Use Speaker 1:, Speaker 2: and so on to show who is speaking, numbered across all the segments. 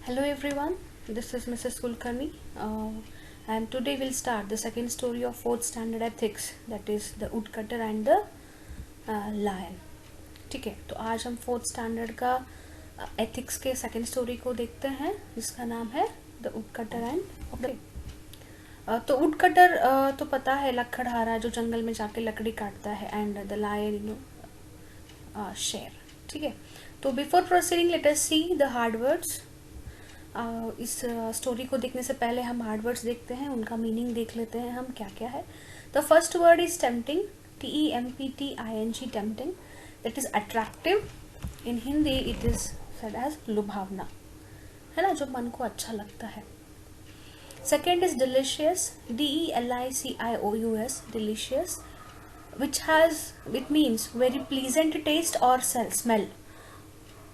Speaker 1: Hello everyone, this is Mrs. Kulkarni and today we'll start the second story of 4th standard ethics, that is the woodcutter and the lion. ठीक है, तो आज हम 4th standard का ethics के second story को देखते हैं जिसका नाम है the woodcutter and the तो woodcutter तो पता है लकड़हारा जो जंगल में जाके लकड़ी काटता है and the lion शेर. ठीक है, तो before proceeding let us see the hard words. इस स्टोरी को देखने से पहले हम हार्ड वर्ड्स देखते हैं, उनका मीनिंग देख लेते हैं हम क्या क्या है. The first word is tempting, TEMPTING, tempting, that is attractive. In Hindi it is said as लुभावना, है ना, जो मन को अच्छा लगता है. Second is delicious, DELICIOUS, delicious, which means very pleasant taste और स्मेल.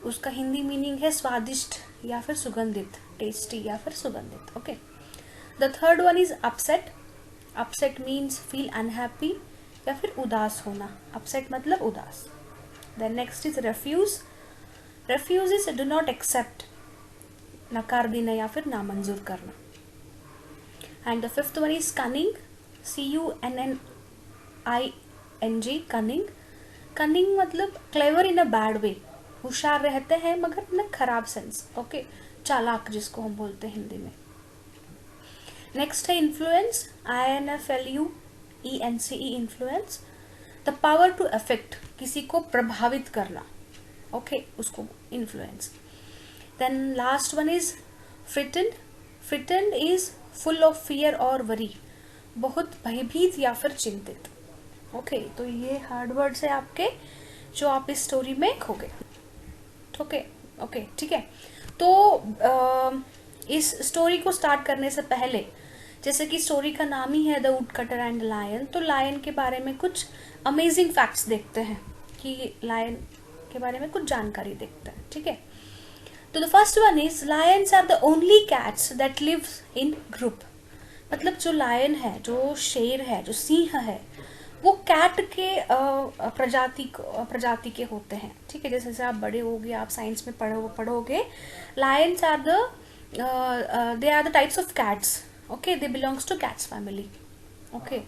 Speaker 1: उसका हिंदी मीनिंग है स्वादिष्ट या फिर सुगंधित, टेस्टी या फिर सुगंधित. Okay. The third one is upset. Upset means feel unhappy या फिर उदास होना. अपसेट मतलब उदास. Then next is refuse. Refuse is do not accept, नकार देना या फिर नामंजूर करना. And the fifth one is cunning, CUNNING, cunning. Cunning मतलब clever in a bad way, होशियार रहते हैं मगर न खराब सेंस. ओके, चालाक जिसको हम बोलते हैं हिंदी में. नेक्स्ट है influence, INFLUENCE, influence, the power to affect, किसी को प्रभावित करना. ओके, उसको influence. Then last one is frightened. Frightened is full of fear और वरी, बहुत भयभीत या फिर चिंतित. ओके, तो ये हार्ड वर्ड्स है आपके जो आप इस स्टोरी में खोगे. ओके, ठीक है. तो इस स्टोरी को स्टार्ट करने से पहले, जैसे कि स्टोरी का नाम ही है द वुडकटर एंड लायन, तो लायन के बारे में कुछ अमेजिंग फैक्ट्स देखते हैं कि लायन के बारे में कुछ जानकारी देखते हैं. ठीक है, तो the first one is lions are the only cats that lives in group. मतलब जो लायन है, जो शेर है, जो सिंह है, वो कैट के प्रजाति के होते हैं. ठीक है, जैसे आप बड़े होगे, आप साइंस में पढ़ोगे, lions are they are the types of cats. Okay, they belongs to cats family. Okay,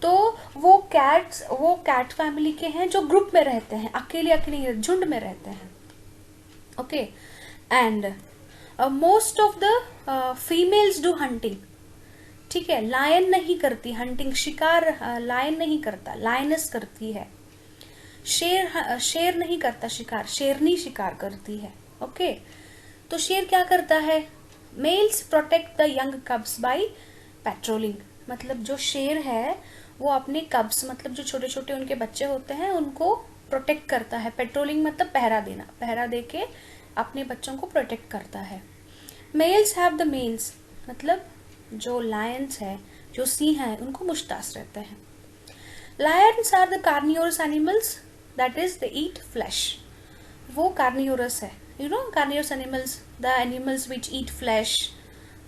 Speaker 1: तो वो कैट फैमिली के हैं जो ग्रुप में रहते हैं, अकेले झुंड में रहते हैं. Okay, and most of the females do hunting. ठीक है, लायन नहीं करती हंटिंग, शिकार लायन नहीं करता, लायनस करती है. शेर नहीं करता शिकार, शेरनी शिकार करती है. ओके, तो शेर क्या करता है? Males protect the young cubs by patrolling. मतलब जो शेर है वो अपने कब्स, मतलब जो छोटे छोटे उनके बच्चे होते हैं, उनको प्रोटेक्ट करता है. पेट्रोलिंग मतलब पहरा देना, पहरा देके अपने बच्चों को प्रोटेक्ट करता है. मेल्स हैव द मेल्स, मतलब जो लायंस है, जो सिंह है, उनको मुश्तास रहते हैं. Lions are the carnivorous animals, that is they eat flesh. वो कार्नियोरस है, you know, carnivorous animals, the animals which eat flesh,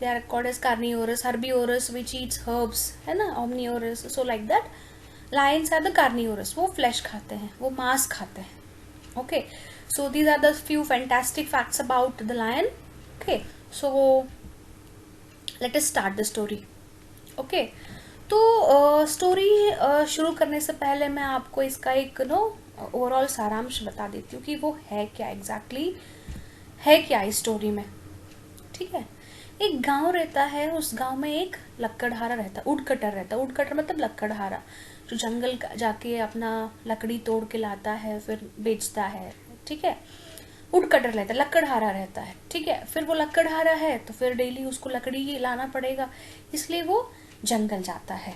Speaker 1: they are called as carnivorous. Herbivorous which eats herbs, है ना, omnivorous. So like that lions are the carnivorous, वो flesh खाते हैं, वो मांस खाते हैं. Okay, so these are the few fantastic facts about the lion. Okay, so let us start the story. Okay, तो स्टोरी शुरू करने से पहले मैं आपको इसका एक ओवरऑल सारांश बता देती हूँ कि वो है क्या, एग्जैक्टली है क्या इस स्टोरी में. ठीक है, एक गांव रहता है, उस गांव में एक लकड़हारा रहता है, वुडकटर रहता है. वुडकटर मतलब लकड़हारा, जो जंगल जाके अपना लकड़ी तोड़ के लाता है फिर बेचता है. ठीक है, वुडकटर रहता है, लकड़हारा रहता है. ठीक है, फिर वो लकड़हारा है तो फिर डेली उसको लकड़ी ही लाना पड़ेगा, इसलिए वो जंगल जाता है.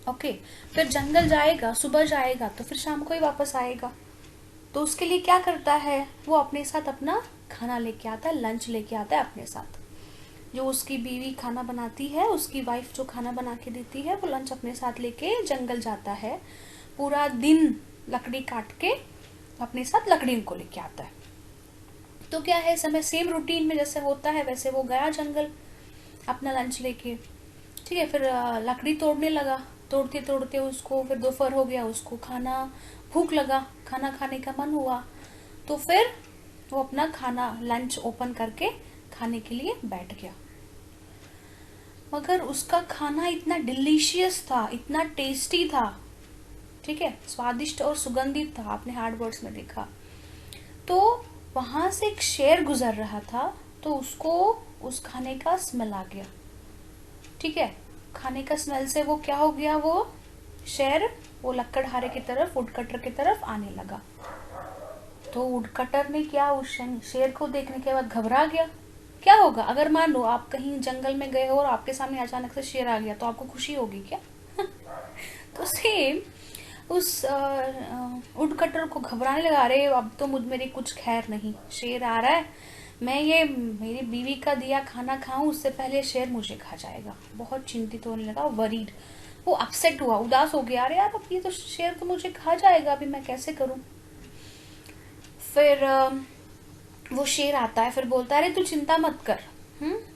Speaker 1: ओके, फिर जंगल जाएगा, सुबह जाएगा तो फिर शाम को ही वापस आएगा. तो उसके लिए क्या करता है, वो अपने साथ अपना खाना लेके आता है, लंच लेके आता है अपने साथ. जो उसकी बीवी खाना बनाती है, उसकी वाइफ जो खाना बना के देती है, वो लंच अपने साथ लेके जंगल जाता है. पूरा दिन लकड़ी काट के अपने साथ लकड़ी को लेके आता है. तो क्या है, समय सेम रूटीन में जैसे होता है वैसे वो गया जंगल अपना लंच लेके. ठीक है, फिर लकड़ी तोड़ने लगा, तोड़ते तोड़ते उसको फिर दोपहर हो गया, उसको भूख लगा, खाना खाने का मन हुआ, तो फिर वो अपना खाना लंच ओपन करके खाने के लिए बैठ गया। मगर उसका खाना इतना डिलीशियस था, इतना टेस्टी था, ठीक है, स्वादिष्ट और सुगंधित था, आपने हार्ड वर्ड्स में देखा। तो वहां से एक शेर गुजर रहा था, तो उसको उस खाने का स्मेल आ गया, ठीक है। खाने का स्मेल से वो क्या हो गया, वो शेर वो लकड़हारे की तरफ, वुडकटर की तरफ आने लगा। तो वुडकटर ने क्या, उस शेर को देखने के बाद घबरा गया। क्या होगा अगर मान लो आप कहीं जंगल में गए हो और आपके सामने अचानक से शेर आ गया, तो आपको खुशी होगी क्या? तो सेम उस वुडकटर को घबराने लगा, अरे अब तो मुझ मेरी कुछ खैर नहीं, शेर आ रहा है, मैं ये मेरी बीवी का दिया खाना खाऊं उससे पहले शेर मुझे खा जाएगा। बहुत चिंतित होने लगा, वरीड, वो अपसेट हुआ, उदास हो गया, अरे यार अब ये तो शेर तो मुझे खा जाएगा, अभी मैं कैसे करूं। फिर वो शेर आता है, फिर बोलता है, अरे तू चिंता मत कर,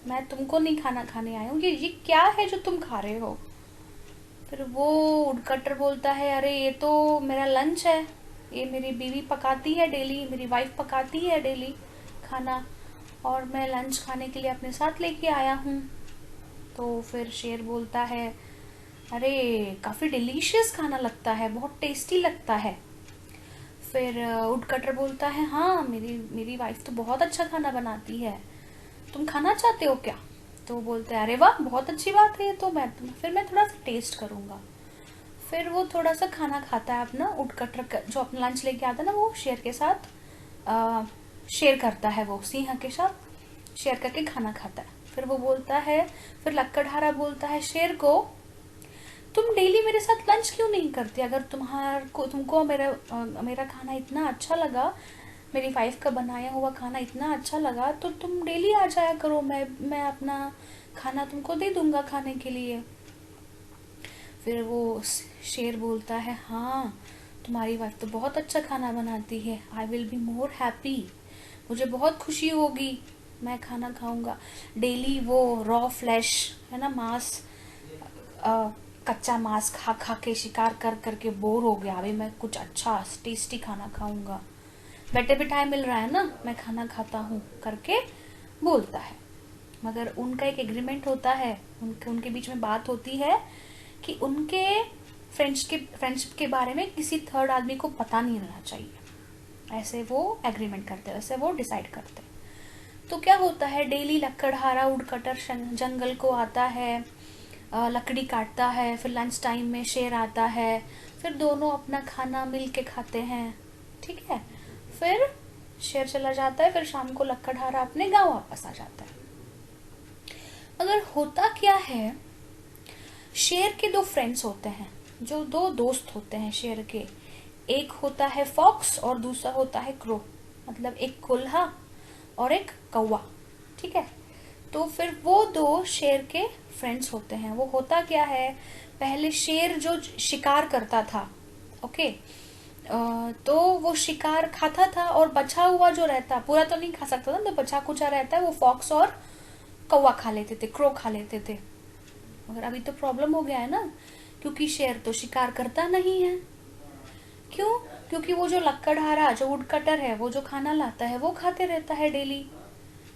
Speaker 1: मैं तुमको नहीं खाना खाने आया हूँ, ये क्या है जो तुम खा रहे हो। फिर वो वुडकटर बोलता है, अरे ये तो मेरा लंच है, ये मेरी बीवी पकाती है डेली, मेरी वाइफ पकाती है डेली खाना, और मैं लंच खाने के लिए अपने साथ लेके आया हूँ। तो फिर शेर बोलता है, अरे काफ़ी डिलीशियस खाना लगता है, बहुत टेस्टी लगता है। फिर वुडकटर बोलता है, हाँ मेरी मेरी वाइफ तो बहुत अच्छा खाना बनाती है, तुम खाना चाहते हो क्या? तो बोलते हैं, अरे वाह बहुत अच्छी बात है, तो मैं थोड़ा सा टेस्ट करूंगा। फिर वो थोड़ा सा खाना खाता है अपना, वुडकटर जो अपना लंच लेके आता है ना, वो शेर के साथ शेयर करता है, वो सिंह के साथ शेयर करके खाना खाता है। फिर वो बोलता है, फिर लकड़हारा बोलता है शेर को, तुम डेली मेरे साथ लंच क्यों नहीं करते? अगर तुमको मेरा खाना इतना अच्छा लगा, मेरी वाइफ का बनाया हुआ खाना इतना अच्छा लगा, तो तुम डेली आ जाया करो, मैं अपना खाना तुमको दे दूंगा खाने के लिए। फिर वो शेर बोलता है, हाँ तुम्हारी वाइफ तो बहुत अच्छा खाना बनाती है, I will be more happy, मुझे बहुत खुशी होगी, मैं खाना खाऊंगा डेली। वो रॉ फ्लैश है ना, मांस, कच्चा मांस खा खा के, शिकार कर करके बोर हो गया, अभी मैं कुछ अच्छा टेस्टी खाना खाऊंगा, बैठे बिठाए मिल रहा है ना, मैं खाना खाता हूँ करके बोलता है। मगर उनका एक एग्रीमेंट होता है, उनके बीच में बात होती है कि उनके फ्रेंडशिप के बारे में किसी थर्ड आदमी को पता नहीं रहना चाहिए, ऐसे वो एग्रीमेंट करते हैं, ऐसे वो डिसाइड करते हैं। तो क्या होता है, डेली लकड़हारा वुडकटर जंगल को आता है, लकड़ी काटता है, फिर लंच टाइम में शेर आता है, फिर दोनों अपना खाना मिल के खाते हैं, ठीक है। फिर शेर चला जाता है, फिर शाम को लकड़हारा अपने गांव वापस आ जाता है। मगर होता क्या है, शेर के दो फ्रेंड्स होते हैं, जो दो दोस्त होते हैं शेर के, एक होता है फॉक्स और दूसरा होता है क्रो, मतलब एक कुल्हा और एक कौवा, ठीक है। तो फिर वो दो शेर के फ्रेंड्स होते हैं। वो होता क्या है, पहले शेर जो शिकार करता था, ओके, तो वो शिकार खाता था और बचा हुआ जो रहता, पूरा तो नहीं खा सकता था, तो बचा कुचा रहता है वो फॉक्स और कौवा खा लेते थे, क्रो खा लेते थे। मगर अभी तो प्रॉब्लम हो गया है ना, क्योंकि शेर तो शिकार करता नहीं है। क्यों? क्योंकि वो जो लकड़हारा, जो वुडकटर है, वो जो खाना लाता है वो खाते रहता है डेली,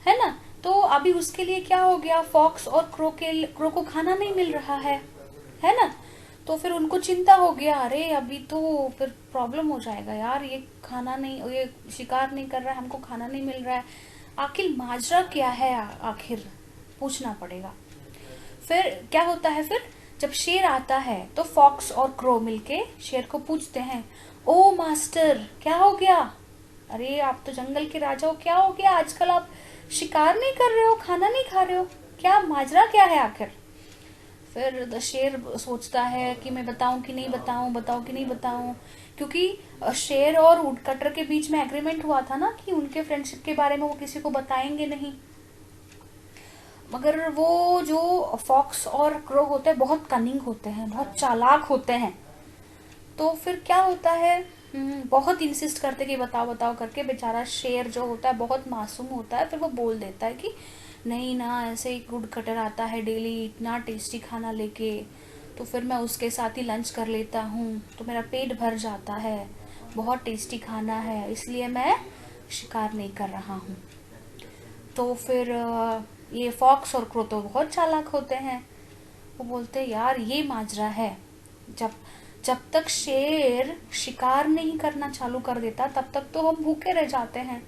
Speaker 1: है ना। तो अभी उसके लिए क्या हो गया, फॉक्स और क्रो को खाना नहीं मिल रहा है ना। तो फिर उनको चिंता हो गया, अरे अभी तो फिर प्रॉब्लम हो जाएगा यार, ये खाना नहीं, ये शिकार नहीं कर रहा है, हमको खाना नहीं मिल रहा है, आखिर माजरा क्या है, आखिर पूछना पड़ेगा। फिर क्या होता है, फिर जब शेर आता है तो फॉक्स और क्रो मिलके शेर को पूछते हैं, ओ मास्टर क्या हो गया, अरे आप तो जंगल के राजा हो, क्या हो गया आजकल, आप शिकार नहीं कर रहे हो, खाना नहीं खा रहे हो, क्या माजरा क्या है आखिर। फिर शेर सोचता है कि मैं बताऊं कि नहीं बताऊं, बताऊं कि नहीं बताऊं, क्योंकि शेर और वुडकटर के बीच में एग्रीमेंट हुआ था ना कि उनके फ्रेंडशिप के बारे में वो किसी को बताएंगे नहीं। मगर वो जो फॉक्स और क्रो होते हैं बहुत कनिंग होते हैं, बहुत चालाक होते हैं। तो फिर क्या होता है, बहुत इंसिस्ट करते कि बताओ बताओ करके, बेचारा शेर जो होता है बहुत मासूम होता है, फिर वो बोल देता है कि नहीं ना, ऐसे ही वुडकटर आता है डेली इतना टेस्टी खाना लेके, तो फिर मैं उसके साथ ही लंच कर लेता हूँ, तो मेरा पेट भर जाता है, बहुत टेस्टी खाना है, इसलिए मैं शिकार नहीं कर रहा हूँ। तो फिर ये फॉक्स और क्रो तो बहुत चालाक होते हैं। वो बोलते हैं यार ये माजरा है, जब जब तक शेर शिकार नहीं करना चालू कर देता तब तक तो हम भूखे रह जाते हैं,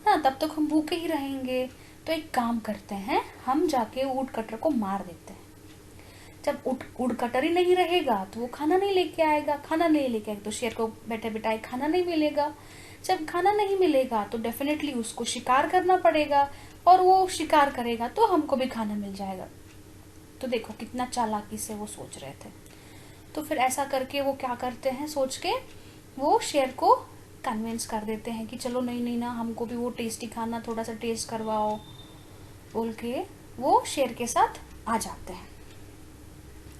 Speaker 1: हाँ तब तक हम भूखे ही रहेंगे। तो एक काम करते हैं, हम जाके ऊँट कटर को मार देते हैं। जब ऊँट कटर ही नहीं रहेगा तो वो खाना नहीं लेके आएगा, खाना नहीं लेके आएगा तो शेर को बैठे बिठाए खाना नहीं मिलेगा। जब खाना नहीं मिलेगा तो डेफिनेटली उसको शिकार करना पड़ेगा, और वो शिकार करेगा तो हमको भी खाना मिल जाएगा। तो देखो कितना चालाकी से वो सोच रहे थे। तो फिर ऐसा करके वो क्या करते हैं, सोच के वो शेर को कन्विंस कर देते हैं कि चलो नहीं नहीं ना, हमको भी वो टेस्टी खाना थोड़ा सा टेस्ट करवाओ, बोल के वो शेर के साथ आ जाते हैं।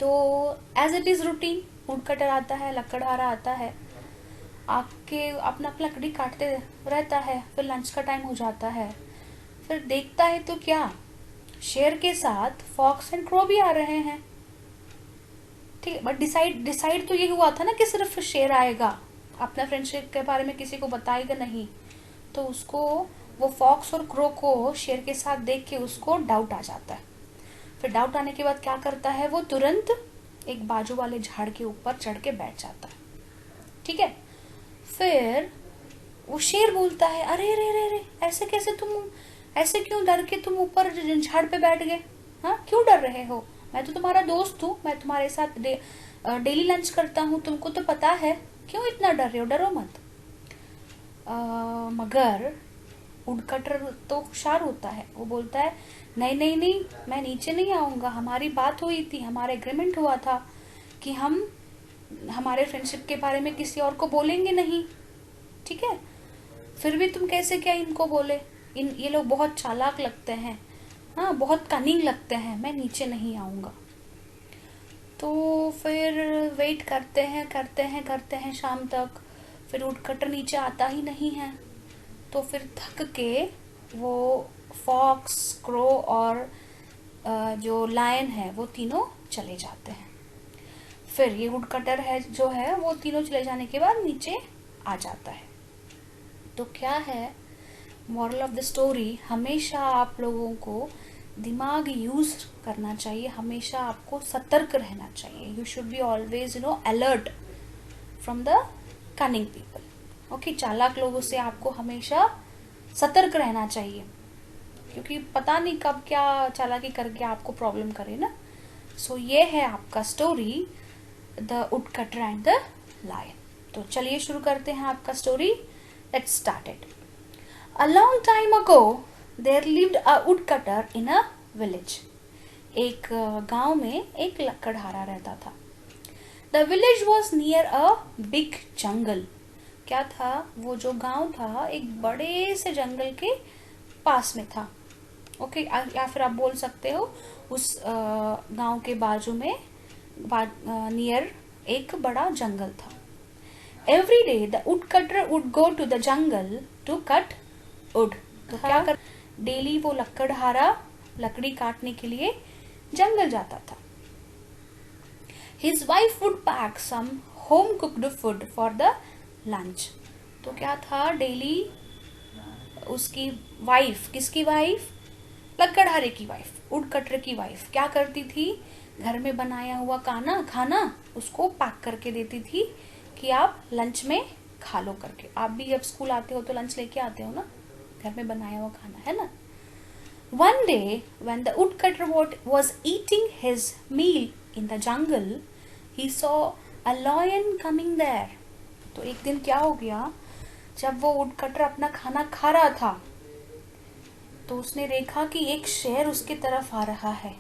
Speaker 1: तो एज इट इज़ रूटीन, ऊँट कटर आता है, लकड़हारा आता है, आके अपना लकड़ी काटते रहता है। फिर लंच का टाइम हो जाता है, फिर देखता है तो क्या, शेर के साथ फॉक्स एंड क्रो भी आ रहे हैं। ठीक है, बट डिसाइड तो ये हुआ था ना कि सिर्फ शेर आएगा, अपना फ्रेंडशिप के बारे में किसी को बताएगा नहीं। तो उसको वो फॉक्स और क्रो को शेर के साथ देख के उसको डाउट आ जाता है। फिर डाउट आने के बाद क्या करता है, वो तुरंत एक बाजू वाले झाड़ के ऊपर चढ़ के बैठ जाता है। ठीक है, फिर वो शेर बोलता है अरे रे रे रे, ऐसे कैसे, तुम ऐसे क्यों डर के तुम ऊपर झाड़ पे बैठ गए, हाँ क्यों डर रहे हो, मैं तो तुम्हारा दोस्त हूँ, मैं तुम्हारे साथ डेली लंच करता हूँ, तुमको तो पता है, क्यों इतना डर रहे हो, डरो मत। मगर वुडकटर तो होशियार होता है, वो बोलता है नहीं नहीं नहीं, मैं नीचे नहीं आऊँगा, हमारी बात हुई थी, हमारा एग्रीमेंट हुआ था कि हम हमारे फ्रेंडशिप के बारे में किसी और को बोलेंगे नहीं। ठीक है, फिर भी तुम कैसे क्या इनको बोले, ये लोग बहुत चालाक लगते हैं, हाँ बहुत कनिंग लगते हैं, मैं नीचे नहीं आऊँगा। तो फिर वेट करते हैं शाम तक, फिर वुडकटर नीचे आता ही नहीं है। तो फिर थक के वो फॉक्स, क्रो और जो लायन है वो तीनों चले जाते हैं। फिर ये वुडकटर है जो है वो तीनों चले जाने के बाद नीचे आ जाता है। तो क्या है मॉरल ऑफ द स्टोरी, हमेशा आप लोगों को दिमाग यूज करना चाहिए, हमेशा आपको सतर्क रहना चाहिए। You should be always alert from the cunning people. Okay, चालाक लोगों से आपको हमेशा सतर्क रहना चाहिए, क्योंकि पता नहीं कब क्या चालाकी करके आपको प्रॉब्लम करे ना। सो ये है आपका story, the woodcutter and the lion. तो चलिए शुरू करते हैं आपका story. Let's start it. A long time ago, there lived a woodcutter in a village. एक गांव में एक लकड़हारा रहता था। The village was near a big jungle. क्या था, वो जो गांव था एक बड़े से जंगल के पास में था। ओके, या फिर आप बोल सकते हो उस गांव के बाजू में नियर एक बड़ा जंगल था। Every day the woodcutter would go to the jungle to cut wood. तो क्या कर, डेली वो लकड़हारा लकड़ी काटने के लिए जंगल जाता था। His wife would pack some home cooked food for the lunch. तो क्या था, डेली उसकी वाइफ, किसकी वाइफ, लकड़हारे की वाइफ, वुडकटर की वाइफ क्या करती थी, घर में बनाया हुआ खाना उसको पैक करके देती थी कि आप लंच में खा लो करके। आप भी जब स्कूल आते हो तो लंच लेके आते हो ना, घर में बनाया हुआ खाना, है ना। One day when the woodcutter was eating his meal in the jungle, he saw a lion coming there. तो एक दिन क्या हो गया, जब वो वुडकटर अपना खाना खा रहा था तो उसने देखा कि एक शेर उसके तरफ आ रहा है।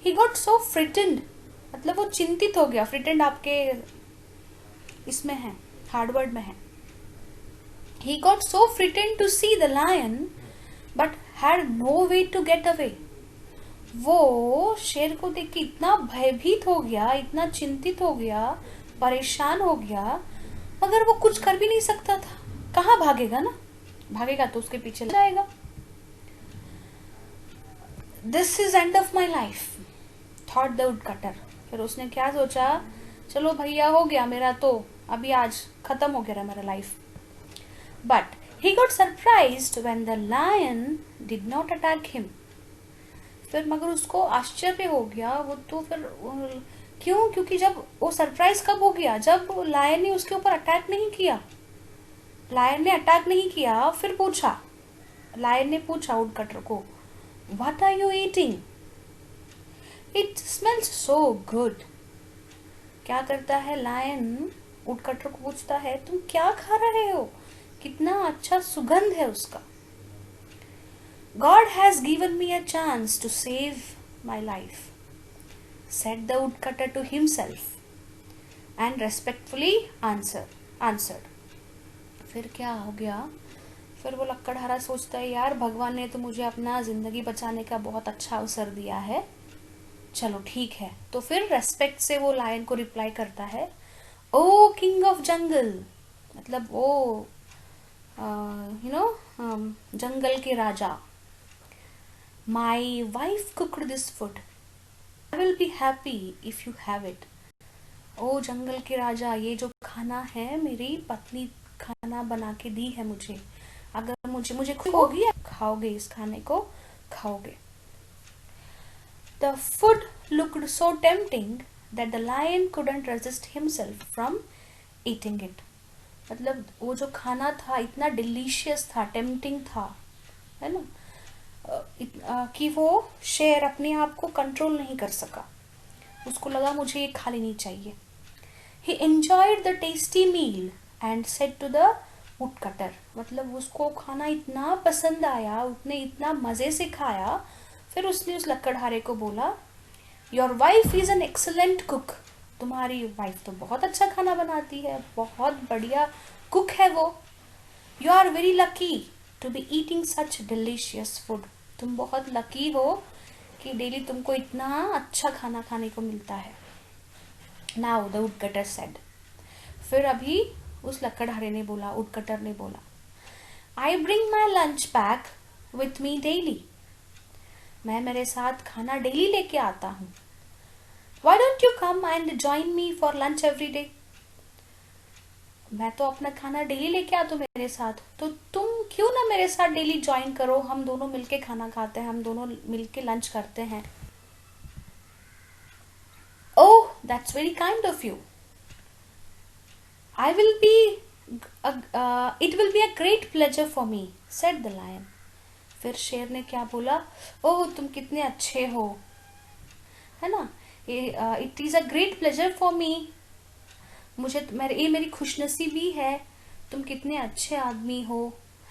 Speaker 1: He got so frightened, मतलब वो चिंतित हो गया। frightened आपके इसमें है, हार्ड वर्ड में है। He got so frightened to see the lion, but had no way to get away. वो शेर को देख के इतना भयभीत हो गया, इतना चिंतित हो गया, परेशान हो गया, मगर वो कुछ कर भी नहीं सकता था। कहाँ भागेगा ना, भागेगा तो उसके पीछे लग जाएगा। This is end of my life, thought the woodcutter. फिर उसने क्या सोचा, चलो भैया हो गया मेरा, तो अभी आज खत्म हो गया मेरा life. But He got surprised when the lion did not attack him. फिर मगर उसको आश्चर्य हो गया, वो तो फिर क्यों? क्योंकि जब वो सरप्राइज कब हो गया, जब लायन ने उसके ऊपर अटैक नहीं किया। लायन ने अटैक नहीं किया, फिर पूछा, लायन ने पूछा वुडकटर को, what are you eating? It smells so good. क्या करता है लायन? वुडकटर को पूछता है, तुम क्या खा रहे हो? कितना अच्छा सुगंध है उसका। God has given me a chance to save my life, said the woodcutter to himself, and respectfully answered. फिर क्या हो गया? फिर वो लकड़हारा सोचता है, यार भगवान ने तो मुझे अपना जिंदगी बचाने का बहुत अच्छा अवसर दिया है, चलो ठीक है। तो फिर रेस्पेक्ट से वो लायन को रिप्लाई करता है, ओ किंग ऑफ जंगल, मतलब वो जंगल के राजा, My wife cooked this food. I will be happy if you have it. ओ जंगल के राजा, ये जो खाना है मेरी पत्नी खाना बना के दी है मुझे, अगर मुझे खुशी होगी आप खाओगे, इस खाने को खाओगे। The food looked so tempting that the lion couldn't resist himself from eating it. मतलब वो जो खाना था इतना डिलीशियस था, टेम्पटिंग था, है ना, कि वो शेर अपने आप को कंट्रोल नहीं कर सका, उसको लगा मुझे ये खा लेनी चाहिए। He enjoyed the tasty meal and said to the woodcutter, मतलब उसको खाना इतना पसंद आया, उसने इतना मजे से खाया, फिर उसने उस लकड़हारे को बोला, Your wife is an excellent cook. तुम्हारी वाइफ तो बहुत अच्छा खाना बनाती है, बहुत बढ़िया कुक है वो। You are very lucky to be eating such delicious food. तुम बहुत लकी हो कि डेली तुमको इतना अच्छा खाना खाने को मिलता है। Now the woodcutter said. फिर अभी उस लकड़हारे ने बोला, woodcutter ने बोला, I bring my lunch back with me daily. मैं मेरे साथ खाना डेली लेके आता हूँ। Why don't you come and join me for lunch every day? मैं तो अपना खाना डेली लेके आता हूँ मेरे साथ, तो तुम क्यों ना मेरे साथ डेली ज्वाइन करो, हम दोनों मिलके खाना खाते हैं, हम दोनों मिलके लंच करते हैं। Oh, that's very kind of you. It will be a great pleasure for me, said the lion. फिर शेर ने क्या बोला, ओह तुम कितने अच्छे हो, है ना, it is a great pleasure for me, ये मेरी खुशनसीबी है, तुम कितने अच्छे आदमी हो,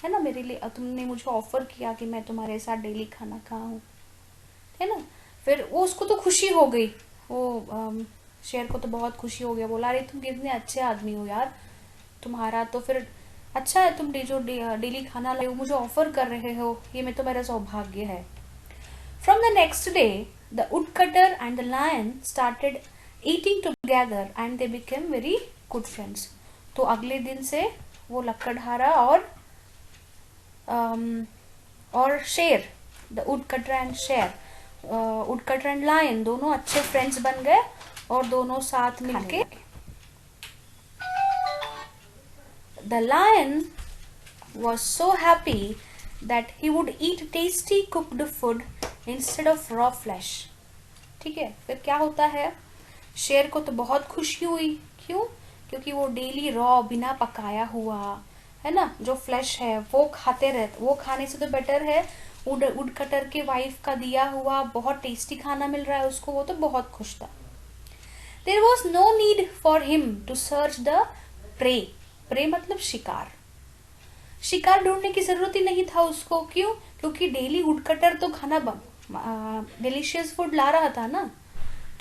Speaker 1: है ना, मेरे लिए तुमने मुझे ऑफर किया कि मैं तुम्हारे साथ डेली खाना खाऊं, है ना। फिर वो उसको तो खुशी हो गई, वो शेर को तो बहुत खुशी हो गया, बोला अरे तुम कितने अच्छे आदमी हो यार, तुम्हारा तो फिर अच्छा है, तुम जो डेली खाना लाए हो, मुझे ऑफर कर रहे हो, ये मैं तो मेरा सौभाग्य है। From the next day, the woodcutter and the lion started eating together and they became very good friends. तो अगले दिन से वो लकड़हारा और शेर, द वुडकटर एंड शेर, वुडकटर एंड लायन दोनों अच्छे फ्रेंड्स बन गए और दोनों साथ मिलके। The lion was so happy that he would eat tasty cooked food instead of raw flesh. ठीक है, फिर क्या होता है, शेर को तो बहुत खुशी हुई, क्यों? क्योंकि वो डेली रॉ बिना पकाया हुआ, है ना, जो फ्लैश है वो खाते रहते, वो खाने से तो बेटर है वुडकटर के वाइफ का दिया हुआ बहुत टेस्टी खाना मिल रहा है उसको, वो तो बहुत खुश था। There was no need for him to search the prey. prey मतलब शिकार, शिकार ढूंढने की जरूरत ही नहीं था उसको, क्यों? क्योंकि डेली वुडकटर तो खाना डिलीशियस फूड ला रहा था ना,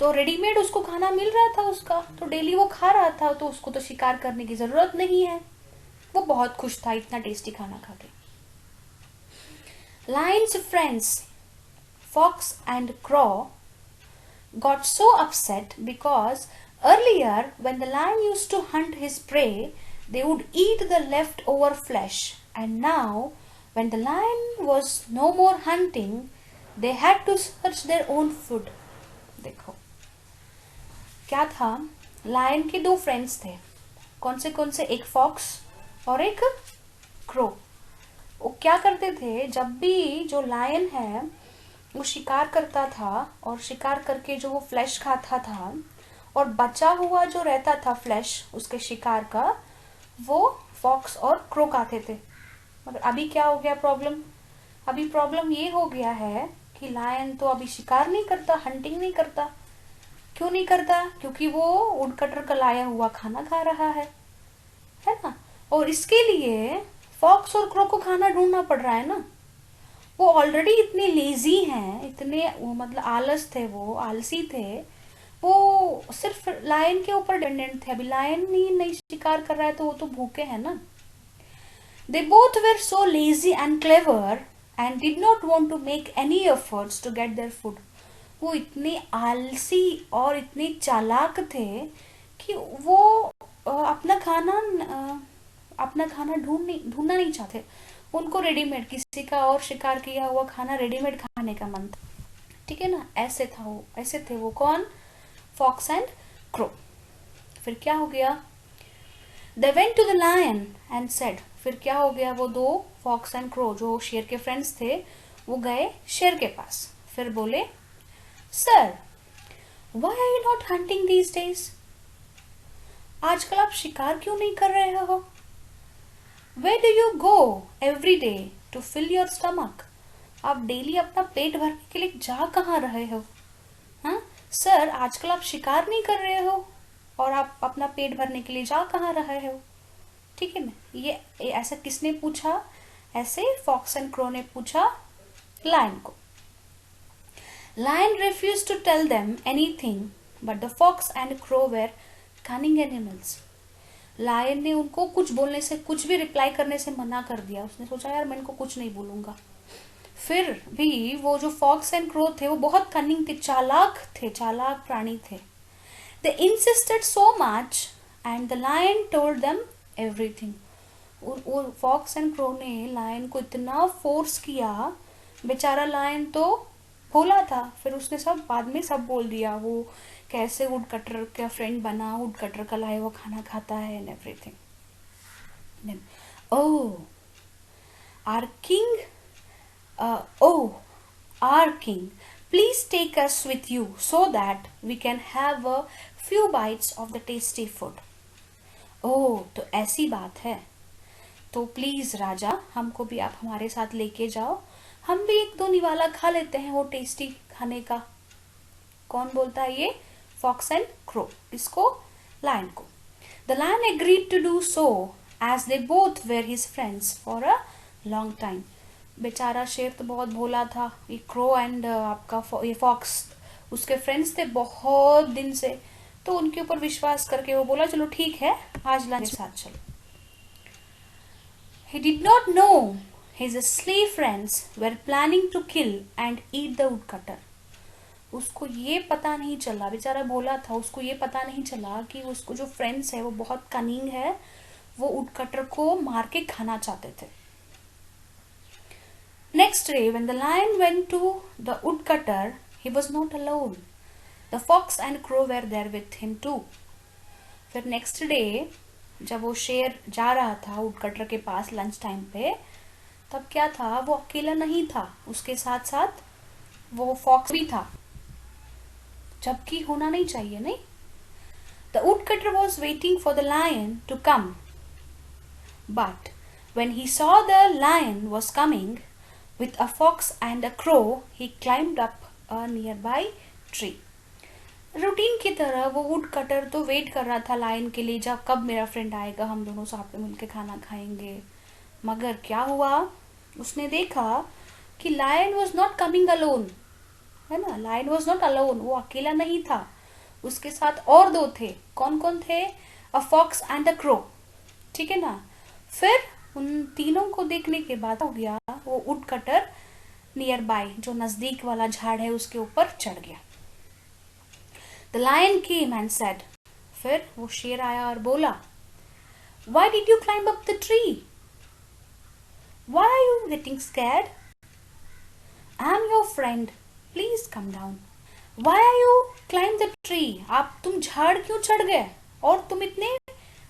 Speaker 1: तो रेडीमेड उसको खाना मिल रहा था उसका, तो डेली वो खा रहा था, तो उसको तो शिकार करने की जरूरत नहीं है, वो बहुत खुश था इतना टेस्टी खाना खा के। Lion's friends, Fox and Crow, got so upset because earlier when the lion used to hunt his prey, they would eat the leftover flesh, and now when the lion was no more hunting, they had to search their own food. देखो क्या था, lion के दो friends थे, कौन से, एक fox और एक क्रो। वो क्या करते थे, जब भी जो लायन है वो शिकार करता था और शिकार करके जो वो फ्लैश खाता था और बचा हुआ जो रहता था फ्लैश उसके शिकार का, वो फॉक्स और क्रो खाते थे। मगर अभी क्या हो गया प्रॉब्लम, अभी प्रॉब्लम ये हो गया है कि लायन तो अभी शिकार नहीं करता, हंटिंग नहीं करता। क्यों नहीं करता? क्योंकि वो वुडकटर का लाया हुआ खाना खा रहा है ना। और इसके लिए फॉक्स और क्रो को खाना ढूंढना पड़ रहा है ना। वो ऑलरेडी इतने लेजी हैं, इतने मतलब आलस थे, वो आलसी थे, वो सिर्फ लायन के ऊपर डिपेंडेंट थे। अभी लायन ही नहीं शिकार कर रहा है तो वो तो भूखे हैं ना। They both were so lazy and clever and did not want to make any efforts to get their food. वो इतने आलसी और इतने चालाक थे कि वो अपना खाना ढूंढना नहीं चाहते। उनको रेडीमेड, किसी का और शिकार किया हुआ खाना रेडीमेड खाने का मन था। ठीक है ना, ऐसे थे वो कौन, फॉक्स एंड क्रो। फिर क्या हो गया, they went to the lion and said, फिर क्या हो गया, वो दो फॉक्स एंड क्रो जो शेर के फ्रेंड्स थे वो गए शेर के पास। फिर बोले, sir why are you not hunting these days, आजकल आप शिकार क्यों नहीं कर रहे हो? Where do you go every day to fill your stomach, आप डेली अपना पेट भरने के लिए जा कहाँ रहे हो? हाँ सर, आजकल आप शिकार नहीं कर रहे हो और आप अपना पेट भरने के लिए जा कहाँ रहे हो? ठीक है ना, ये ऐसा किसने पूछा? ऐसे फॉक्स एंड क्रो ने पूछा लायन को। Lion refuse to tell them anything but the fox and crow were cunning animals. Lion ने उनको कुछ बोलने से, कुछ भी रिप्लाई करने से मना कर दिया। उसने सोचा यार मैं इनको कुछ नहीं बोलूंगा। फिर भी वो जो फॉक्स एंड क्रो थे वो बहुत कनिंग थे, चालाक प्राणी थे। They insisted so much and the lion told them everything. वो फॉक्स एंड क्रो ने लायन को इतना फोर्स किया, बेचारा लायन तो भोला था। फिर उसने सब बाद में सब बोल दिया, वो कैसे वुड कटर का फ्रेंड बना, वुड कटर का लाया वो खाना खाता है and everything. Oh our king, our king, please take us with you so that we can have a few bites of the tasty food. ओह तो ऐसी बात है, तो प्लीज राजा हमको भी आप हमारे साथ लेके जाओ, हम भी एक दो निवाला खा लेते हैं वो टेस्टी खाने का। कौन बोलता है ये? Fox and crow. इसको? लायन को। The lion agreed to do so as they both were his friends for a long time. बेचारा शेर तो बहुत भोला था, ये क्रो एंड ये फॉक्स उसके फ्रेंड्स थे बहुत दिन से, तो उनके ऊपर विश्वास करके वो बोला चलो ठीक है आज लंच साथ चलो। He did not know his slave friends were planning to kill and eat the woodcutter. उसको ये पता नहीं चला, बेचारा भोला था, उसको ये पता नहीं चला कि उसको जो फ्रेंड्स है वो बहुत कनिंग है, वो वुडकटर को मार के खाना चाहते थे। Next day, when the lion went to the woodcutter, he was not alone. The fox and crow were there with him too. फिर नेक्स्ट डे जब वो शेर जा रहा था वुडकटर के पास लंच टाइम पे, तब क्या था, वो अकेला नहीं था, उसके साथ साथ वो फॉक्स भी था, जबकि होना नहीं चाहिए, नहीं। The woodcutter was waiting for the lion to come, but when he saw the lion was coming with a fox and a crow, he climbed up a nearby tree. Routine की तरह वो वुड कटर तो wait कर रहा था lion के लिए, जब कब मेरा फ्रेंड आएगा, हम दोनों साथ में मिलकर खाना खाएंगे। मगर क्या हुआ, उसने देखा कि lion was not coming alone, है ना, लायन वॉज नॉट अलोन, वो अकेला नहीं था, उसके साथ और दो थे। कौन कौन थे? A fox and a crow. ठीक है ना। फिर उन तीनों को देखने के बाद हो गया, वो वुड कटर नियर बाय जो नजदीक वाला झाड़ है उसके ऊपर चढ़ गया। The lion came and said, फिर वो शेर आया और बोला, why did you climb up the tree, why are you getting scared, I am your friend, please come down. Why are you climb the tree, तुम झाड़ क्यों चढ़ गए और तुम इतने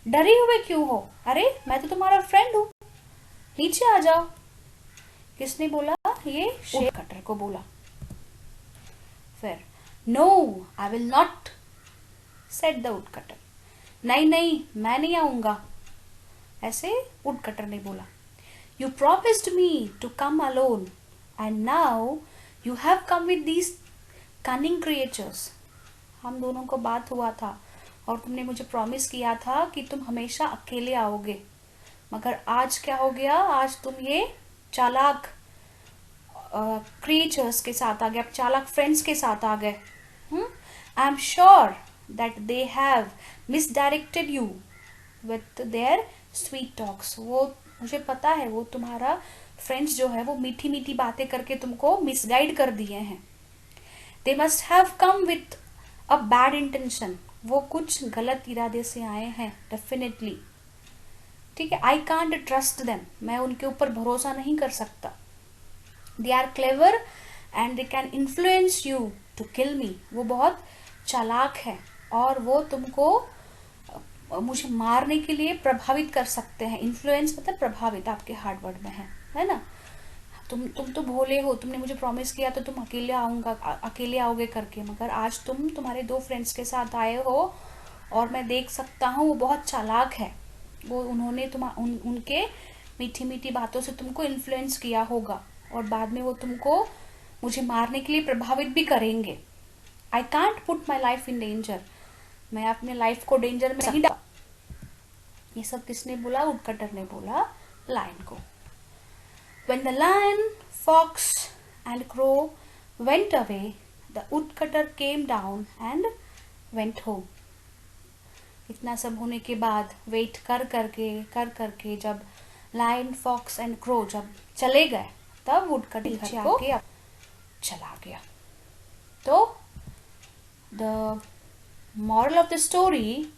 Speaker 1: डरे हुए क्यों हो? अरे मैं तो तुम्हारा फ्रेंड हूं, नीचे आ जाओ। किसने बोला? ये शेर कटर को बोला। फिर no I will not said the woodcutter, नहीं नहीं मैं नहीं आऊंगा, ऐसे वुडकटर ने बोला। You promised me to come alone and now you have come with these cunning creatures. हम दोनों को बात हुआ था और तुमने मुझे प्रॉमिस किया था कि तुम हमेशा अकेले आओगे, मगर आज क्या हो गया? आज तुम ये चालाक क्रिएचर्स के साथ आ गए, चालाक फ्रेंड्स के साथ आ गए। I am sure that they have misdirected you with their sweet talks. वो मुझे पता है, वो तुम्हारा फ्रेंड्स जो है वो मीठी मीठी बातें करके तुमको मिसगाइड कर दिए हैं। They must have come with a bad intention, वो कुछ गलत इरादे से आए हैं डेफिनेटली। ठीक है, आई कांट ट्रस्ट देम, मैं उनके ऊपर भरोसा नहीं कर सकता। They are clever and they can influence you to kill me, वो बहुत चालाक है और वो तुमको मुझे मारने के लिए प्रभावित कर सकते हैं। इन्फ्लुएंस मतलब प्रभावित, आपके हार्ड वर्ड में है ना। तुम तो भोले हो, तुमने मुझे प्रॉमिस किया तो तुम अकेले आओगे करके, मगर आज तुम तुम्हारे 2 फ्रेंड्स के साथ आए हो और मैं देख सकता हूँ वो बहुत चालाक है। वो उन्होंने उनके मीठी मीठी बातों से तुमको इन्फ्लुएंस किया होगा और बाद में वो तुमको मुझे मारने के लिए प्रभावित भी करेंगे। I can't put my life in danger, मैं अपने लाइफ को डेंजर में नहीं डाल। ये सब किसने बोला? वुडकटर ने बोला लायन को। When the lion, fox and crow went away, the woodcutter came down and went home. इतना सब होने के बाद वेट कर करके जब लायन, फॉक्स एंड क्रो जब चले गए, तब वुडकटर नीचे आके चला गया। तो the moral of the story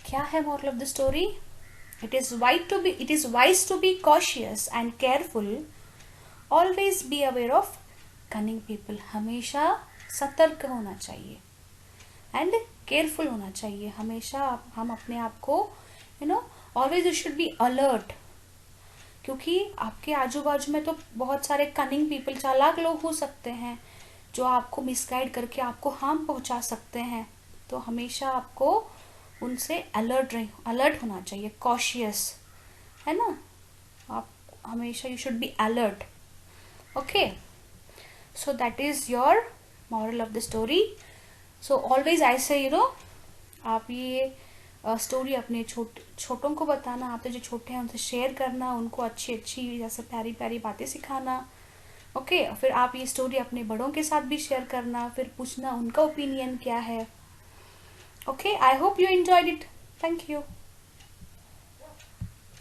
Speaker 1: क्या है? Moral of the story, it is wise to be cautious and careful, always be aware of cunning people, हमेशा सतर्क होना चाहिए एंड केयरफुल होना चाहिए। हमेशा हम अपने आप को always you should be alert, क्योंकि आपके आजू बाजू में तो बहुत सारे कनिंग पीपल, चालाक लोग हो सकते हैं जो आपको मिसगाइड करके आपको हार्म पहुंचा सकते हैं। तो हमेशा आपको उनसे अलर्ट होना चाहिए, कॉशियस, है ना। आप हमेशा you should be alert. Okay, so that is your moral of the story. So always ऐसे आप ये स्टोरी अपने छोटों को बताना, आपसे जो छोटे हैं उनसे शेयर करना, उनको अच्छी अच्छी जैसे प्यारी प्यारी बातें सिखाना। ओके, फिर आप ये स्टोरी अपने बड़ों के साथ भी शेयर करना, फिर पूछना उनका ओपिनियन क्या है। Okay, I hope you enjoyed it. Thank you.